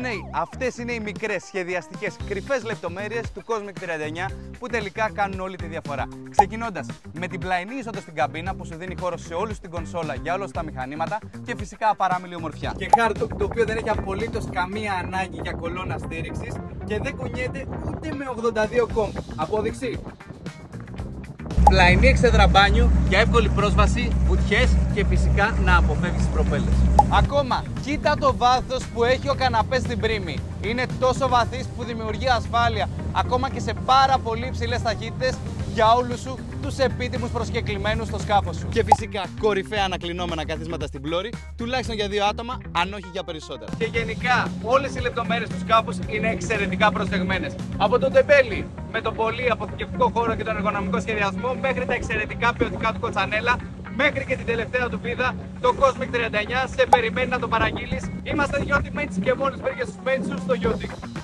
Νέοι, αυτές είναι οι μικρές, σχεδιαστικές, κρυφές λεπτομέρειες του Cosmic 39 που τελικά κάνουν όλη τη διαφορά. Ξεκινώντας με την πλαϊνή είσοδο στην καμπίνα που σου δίνει χώρο σε όλους την κονσόλα για όλα τα μηχανήματα και φυσικά απαράμιλη ομορφιά. Και hardtop, το οποίο δεν έχει απολύτως καμία ανάγκη για κολόνα στήριξης και δεν κουνιέται ούτε με 82 κόμπ. Απόδειξη. Πλαϊνή εξέδρα μπάνιου για εύκολη πρόσβαση, βουτιές και φυσικά να αποφεύγεις τις προπέλες. Ακόμα, κοίτα το βάθος που έχει ο καναπές στην πρίμη. Είναι τόσο βαθύς που δημιουργεί ασφάλεια ακόμα και σε πάρα πολύ υψηλές ταχύτητες για όλους σου τους επίτιμους προσκεκλημένους στο σκάφος σου. Και φυσικά κορυφαία ανακλεινόμενα καθίσματα στην πλώρη, τουλάχιστον για 2 άτομα, αν όχι για περισσότερα. Και γενικά όλες οι λεπτομέρειες του σκάφους είναι εξαιρετικά προσεγμένες. Από το τεμπέλι με τον πολύ αποθηκευτικό χώρο και τον εργονομικό σχεδιασμό μέχρι τα εξαιρετικά ποιοτικά του κοτσανέλα, μέχρι και την τελευταία του βίδα, το Cosmic 39 σε περιμένει να το παραγγείλεις. Είμαστε Yachty Mates και μόλις βρήκες τους mates σου στο Yachty.